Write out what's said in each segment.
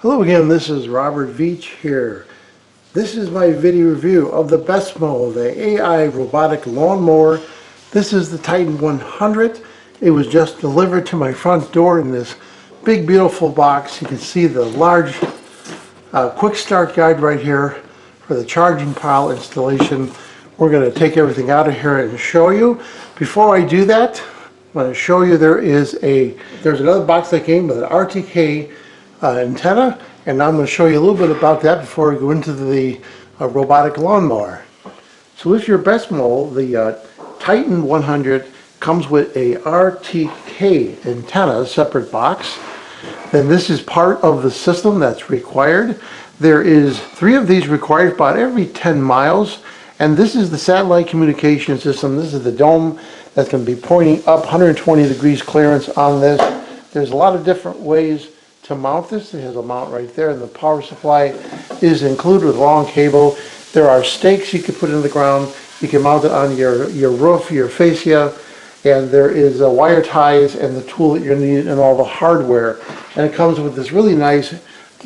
Hello again, this is Robert Veach here. This is my video review of the BESTMOW, the AI robotic lawnmower. This is the Titan-100. It was just delivered to my front door in this big beautiful box. You can see the large quick start guide right here for the charging pile installation. We're going to take everything out of here and show you. Before I do that, I'm going to show you there's another box that came with an RTK antenna, and I'm going to show you a little bit about that before we go into the robotic lawnmower. So with your BESTMOW, the Titan-100 comes with a RTK antenna, separate box. Then this is part of the system that's required. There is 3 of these required about every 10 miles, and this is the satellite communication system. This is the dome that's going to be pointing up 120 degrees clearance on this. There's a lot of different ways to mount this. It has a mount right there, and the power supply is included with long cable. There are stakes you can put in the ground. You can mount it on your roof, your fascia, and there is wire ties and the tool that you're going to need and all the hardware. And it comes with this really nice,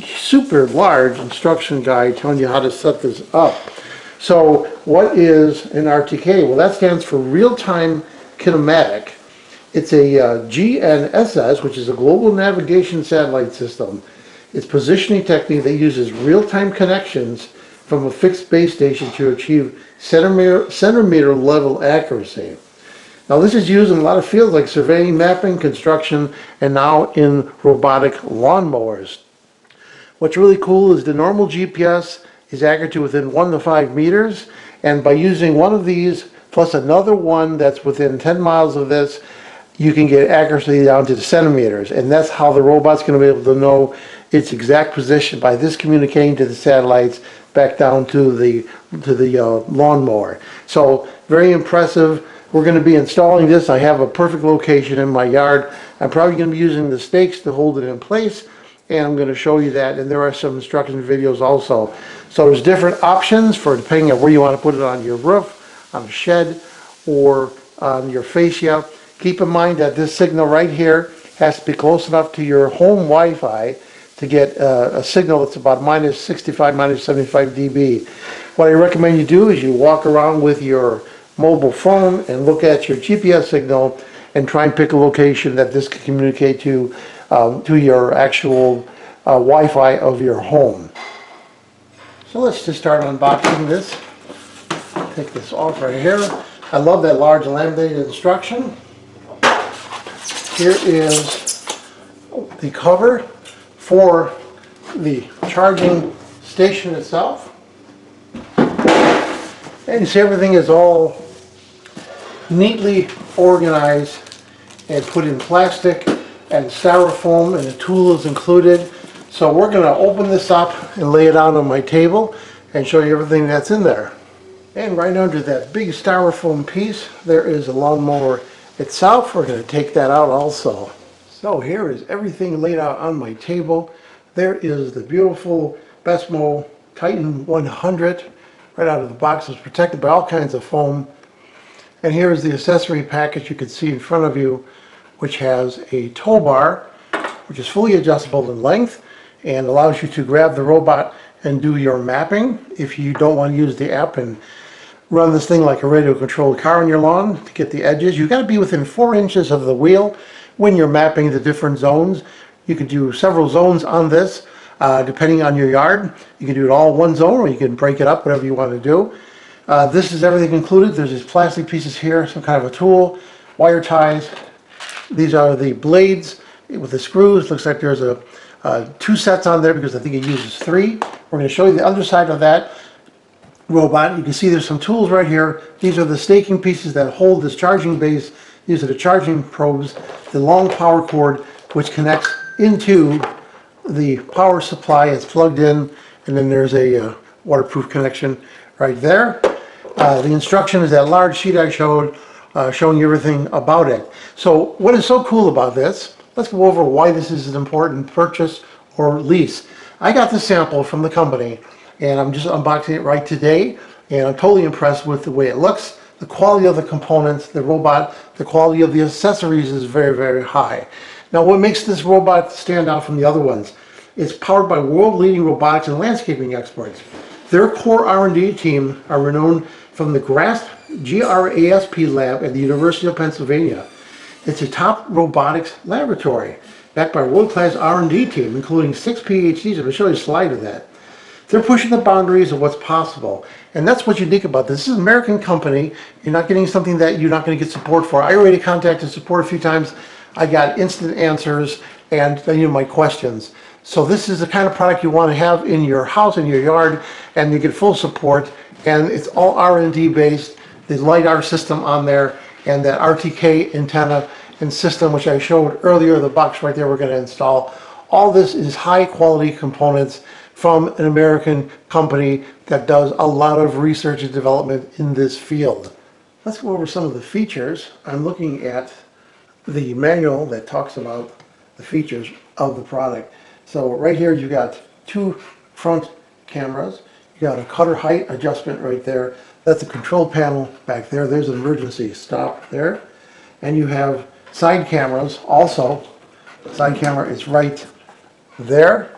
super large instruction guide telling you how to set this up. So what is an RTK? Well, that stands for real-time kinematic. It's a GNSS, which is a global navigation satellite system. It's positioning technique that uses real-time connections from a fixed base station to achieve centimeter level accuracy. Now this is used in a lot of fields like surveying, mapping, construction, and now in robotic lawnmowers. What's really cool is the normal GPS is accurate to within 1 to 5 meters, and by using one of these plus another one that's within 10 miles of this, you can get accuracy down to the centimeters, and that's how the robot's going to be able to know its exact position by this communicating to the satellites back down to the lawnmower. So very impressive. We're going to be installing this. I have a perfect location in my yard. I'm probably going to be using the stakes to hold it in place, and I'm going to show you that, and there are some instruction videos also. So there's different options for depending on where you want to put it, on your roof, on a shed, or on your fascia. Keep in mind that this signal right here has to be close enough to your home Wi-Fi to get a signal that's about minus 65, minus 75 dB. What I recommend you do is you walk around with your mobile phone and look at your GPS signal and try and pick a location that this can communicate to your actual Wi-Fi of your home. So let's just start unboxing this. Take this off right here. I love that large laminated instruction. Here is the cover for the charging station itself. And you see everything is all neatly organized and put in plastic and styrofoam, and the tool is included. So we're going to open this up and lay it out on my table and show you everything that's in there. And right under that big styrofoam piece, there is a lawnmower itself. We're going to take that out also. So here is everything laid out on my table. There is the beautiful BESTMOW Titan-100. Right out of the box. It's protected by all kinds of foam. And here is the accessory package you can see in front of you, which has a tow bar, which is fully adjustable in length and allows you to grab the robot and do your mapping if you don't want to use the app and run this thing like a radio controlled car on your lawn to get the edges. You've got to be within 4 inches of the wheel when you're mapping the different zones. You can do several zones on this depending on your yard. You can do it all in one zone, or you can break it up, whatever you want to do. This is everything included. There's these plastic pieces here, some kind of a tool, wire ties. These are the blades with the screws. Looks like there's 2 sets on there because I think it uses 3. We're going to show you the underside of that robot. You can see there's some tools right here. These are the staking pieces that hold this charging base. These are the charging probes, the long power cord which connects into the power supply. It's plugged in, and then there's a waterproof connection right there. The instruction is that large sheet I showed, showing you everything about it. So what is so cool about this? Let's go over why this is an important purchase or lease. I got the sample from the company, and I'm just unboxing it right today, and I'm totally impressed with the way it looks, the quality of the components, the robot, the quality of the accessories is very, very high. Now what makes this robot stand out from the other ones? It's powered by world-leading robotics and landscaping experts. Their core R&D team are renowned from the GRASP lab at the University of Pennsylvania. It's a top robotics laboratory, backed by a world-class R&D team, including 6 PhDs. I'm going to show you a slide of that. They're pushing the boundaries of what's possible. And that's what's unique about this. This is an American company. You're not getting something that you're not going to get support for. I already contacted support a few times. I got instant answers and they knew my questions. So this is the kind of product you want to have in your house, in your yard, and you get full support. And it's all R&D based. The LiDAR system on there and that RTK antenna and system, which I showed earlier, the box right there we're going to install. All this is high quality components from an American company that does a lot of research and development in this field. Let's go over some of the features. I'm looking at the manual that talks about the features of the product. So right here you got 2 front cameras. You got a cutter height adjustment right there. That's a control panel back there. There's an emergency stop there. And you have side cameras also. Side camera is right there.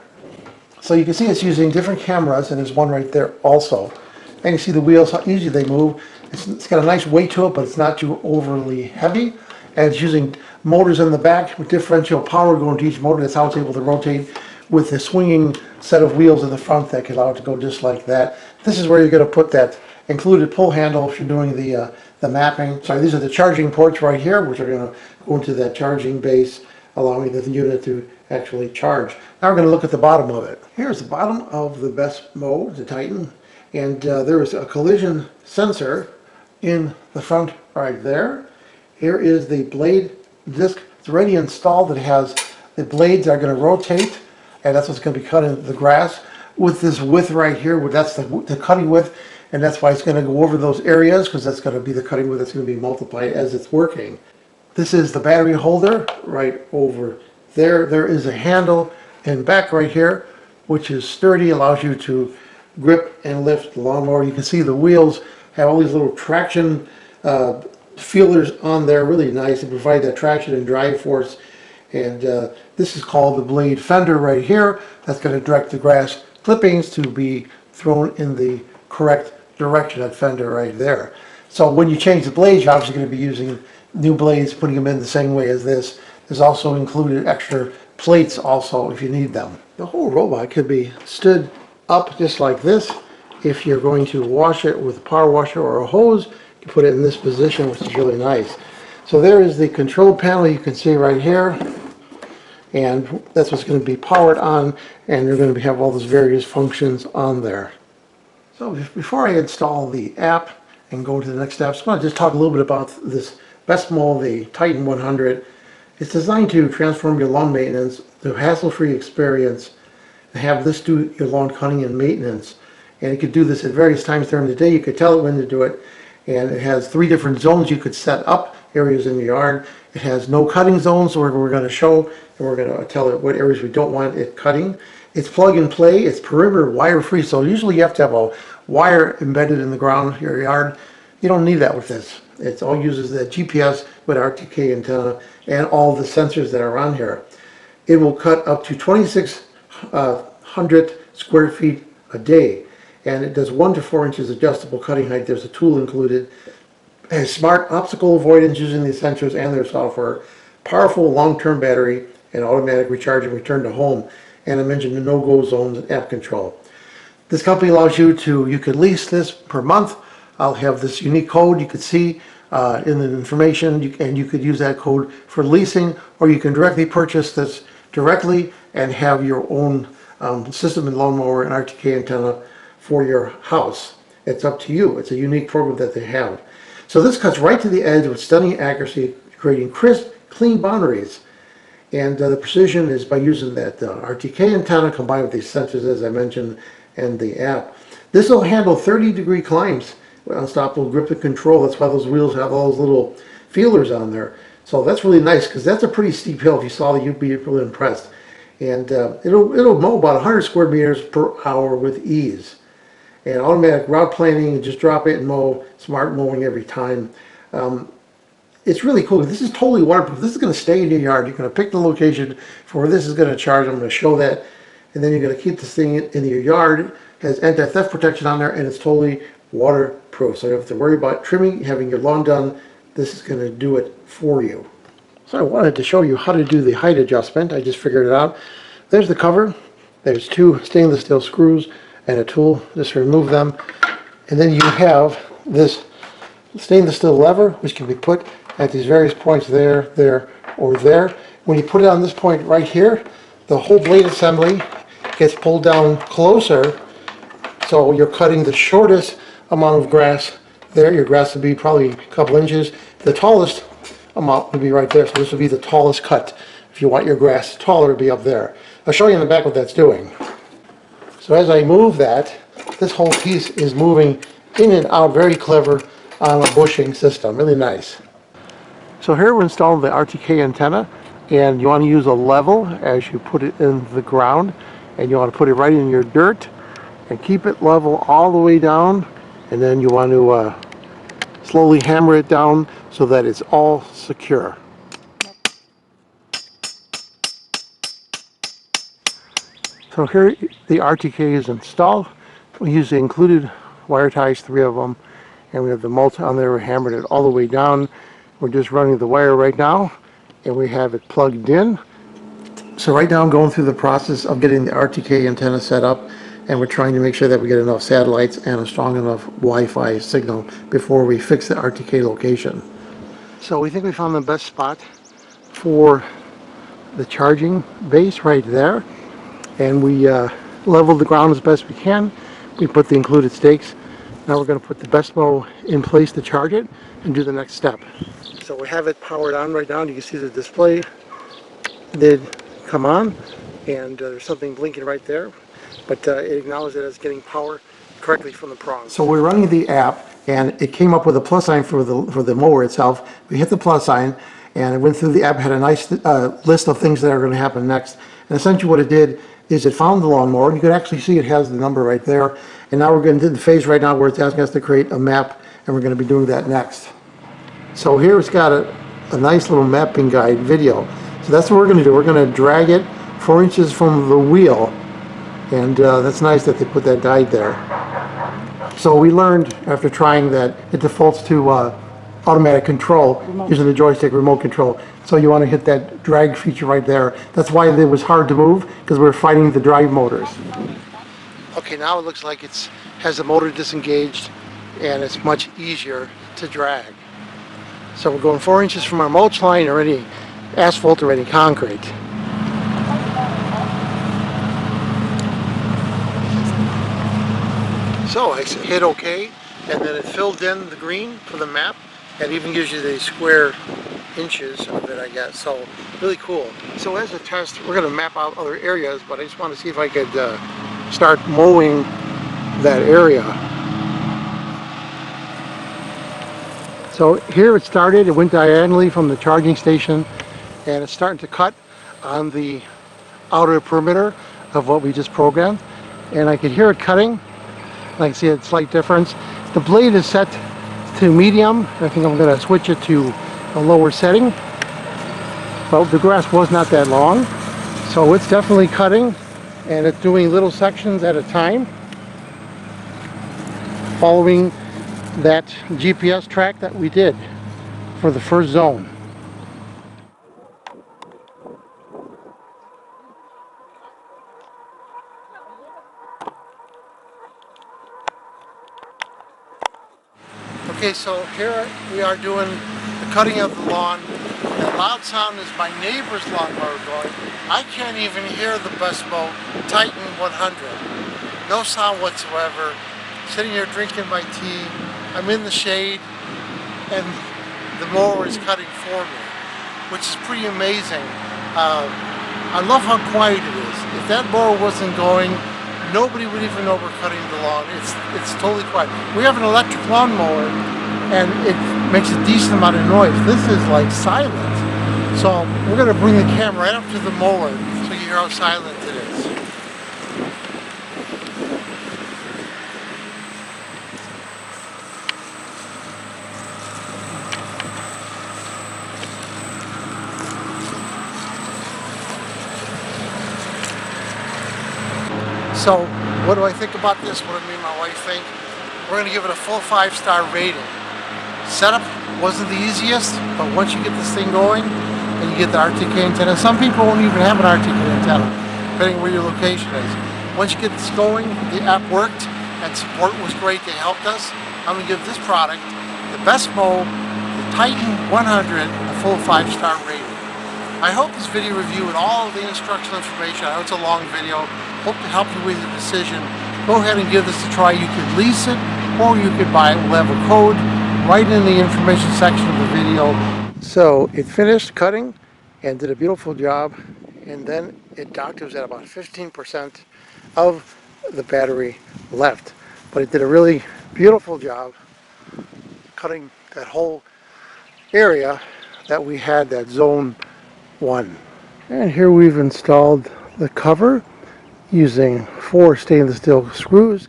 So you can see it's using different cameras, and there's one right there also. And you see the wheels, how easy they move. It's got a nice weight to it, but it's not too overly heavy. And it's using motors in the back with differential power going to each motor. That's how it's able to rotate with a swinging set of wheels in the front that can allow it to go just like that. This is where you're going to put that included pull handle if you're doing the mapping. Sorry, these are the charging ports right here, which are going to go into that charging base, allowing the unit to actually charge. Now we're going to look at the bottom of it. Here's the bottom of the BESTMOW, the Titan, and there is a collision sensor in the front right there. Here is the blade disc. It's already installed. It has the blades are going to rotate, and that's what's going to be cut into the grass with this width right here. That's the cutting width, and that's why it's going to go over those areas, because that's going to be the cutting width that's going to be multiplied as it's working. This is the battery holder right over there. There is a handle in back right here, which is sturdy, allows you to grip and lift the lawnmower. You can see the wheels have all these little traction feelers on there, really nice to provide that traction and drive force. And this is called the blade fender right here. That's going to direct the grass clippings to be thrown in the correct direction, that fender right there. So when you change the blades, you're obviously going to be using new blades, putting them in the same way as this. There's also included extra plates also if you need them. The whole robot could be stood up just like this. If you're going to wash it with a power washer or a hose, you put it in this position, which is really nice. So there is the control panel you can see right here, and that's what's going to be powered on, and you're going to have all those various functions on there. So before I install the app and go to the next steps, I want to just talk a little bit about this BESTMOW, the Titan-100. It's designed to transform your lawn maintenance to a hassle-free experience and have this do your lawn cutting and maintenance. And you could do this at various times during the day. You could tell it when to do it. And it has 3 different zones you could set up, areas in your yard. It has no cutting zones where we're going to show, and we're going to tell it what areas we don't want it cutting. It's plug and play. It's perimeter wire free. So usually you have to have a wire embedded in the ground of your yard. You don't need that with this. It all uses the GPS with RTK antenna and all the sensors that are on here. It will cut up to 2,600 square feet a day, and it does 1 to 4 inches adjustable cutting height. There's a tool included. It has smart obstacle avoidance using the sensors and their software, powerful long-term battery, and automatic recharge and return to home. And I mentioned the no-go zones and app control. This company allows you could lease this per month. I'll have this unique code you could see in the information, and you could use that code for leasing, or you can directly purchase this directly and have your own system and lawnmower and RTK antenna for your house. It's up to you. It's a unique program that they have. So this cuts right to the edge with stunning accuracy, creating crisp, clean boundaries. And the precision is by using that RTK antenna combined with these sensors, as I mentioned, and the app. This will handle 30-degree climbs with unstoppable grip and control. That's why those wheels have all those little feelers on there. So that's really nice, because that's a pretty steep hill. If you saw that, you'd be really impressed. And it'll mow about 100 square meters per hour with ease. And automatic route planning, just drop it and mow, smart mowing every time. It's really cool. This is totally waterproof. This is going to stay in your yard. You're going to pick the location for where this is going to charge. I'm going to show that. and then you're going to keep this thing in your yard. It has anti-theft protection on there, and it's totally waterproof, so you don't have to worry about trimming, having your lawn done. This is going to do it for you. So I wanted to show you how to do the height adjustment. I just figured it out. There's the cover. There's 2 stainless steel screws and a tool just to remove them. And then you have this stainless steel lever, which can be put at these various points there, there, or there. When you put it on this point right here, the whole blade assembly gets pulled down closer, so you're cutting the shortest amount of grass there. Your grass would be probably a couple inches. The tallest amount would be right there, so this would be the tallest cut. If you want your grass taller, it would be up there. I'll show you in the back what that's doing. So as I move that, this whole piece is moving in and out, very clever on a bushing system, really nice. So here we're installing the RTK antenna, and you want to use a level as you put it in the ground, and you want to put it right in your dirt and keep it level all the way down, and then you want to slowly hammer it down so that it's all secure. So here the RTK is installed. We use the included wire ties, 3 of them, and we have the mulch on there. We hammered it all the way down. We're just running the wire right now, and we have it plugged in. So right now I'm going through the process of getting the RTK antenna set up, and we're trying to make sure that we get enough satellites and a strong enough Wi-Fi signal before we fix the RTK location. So we think we found the best spot for the charging base right there, and we leveled the ground as best we can. We put the included stakes. Now we're going to put the BESTMOW in place to charge it and do the next step. So we have it powered on right now, and you can see the display did come on, and there's something blinking right there, but it acknowledged that it's getting power correctly from the prong. So we're running the app, and it came up with a plus sign for the mower itself. We hit the plus sign, and it went through the app, had a nice list of things that are going to happen next. And essentially what it did is it found the lawnmower, and you can actually see it has the number right there. And now we're going to do the phase right now where it's asking us to create a map, and we're going to be doing that next. So here it's got a nice little mapping guide video. So that's what we're going to do. We're going to drag it 4 inches from the wheel, and that's nice that they put that guide there. So we learned after trying that it defaults to automatic control using the joystick remote control. So you want to hit that drag feature right there. That's why it was hard to move, because we're fighting the drive motors. Okay, now it looks like it has the motor disengaged, and it's much easier to drag. So we're going 4 inches from our mulch line or any asphalt or any concrete. So I hit OK, and then it filled in the green for the map, and even gives you the square inches of it, I guess. So really cool. So as a test, we're going to map out other areas, but I just want to see if I could start mowing that area. So here it started, it went diagonally from the charging station, and it's starting to cut on the outer perimeter of what we just programmed. And I can hear it cutting. I can see a slight difference. The blade is set to medium. I think I'm going to switch it to a lower setting. But the grass was not that long, so it's definitely cutting, and it's doing little sections at a time, following that GPS track that we did for the first zone. Okay, so here we are doing the cutting of the lawn. That loud sound is my neighbor's lawnmower going. I can't even hear the BESTMOW Titan-100. No sound whatsoever. Sitting here drinking my tea. I'm in the shade, and the mower is cutting for me, which is pretty amazing. I love how quiet it is. If that mower wasn't going, nobody would even know we're cutting the lawn. It's totally quiet. We have an electric lawnmower, and it makes a decent amount of noise. This is like silent. So we're going to bring the camera right up to the mower so you hear how silent it is. So what do I think about this? What do me and my wife think? We're going to give it a full 5-star rating. Setup wasn't the easiest, but once you get this thing going and you get the RTK antenna, some people won't even have an RTK antenna, depending where your location is. Once you get this going, the app worked and support was great. They helped us. I'm going to give this product, the BESTMOW, the Titan-100, a full 5-star rating. I hope this video review and all of the instructional information, I know it's a long video, hope to help you with your decision. Go ahead and give this a try. You could lease it or you could buy it. We'll have a code right in the information section of the video. So it finished cutting and did a beautiful job, and then it docked. It was at about 15% of the battery left, but it did a really beautiful job cutting that whole area that we had, that zone 1. And here we've installed the cover using 4 stainless steel screws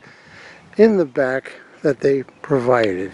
in the back that they provided.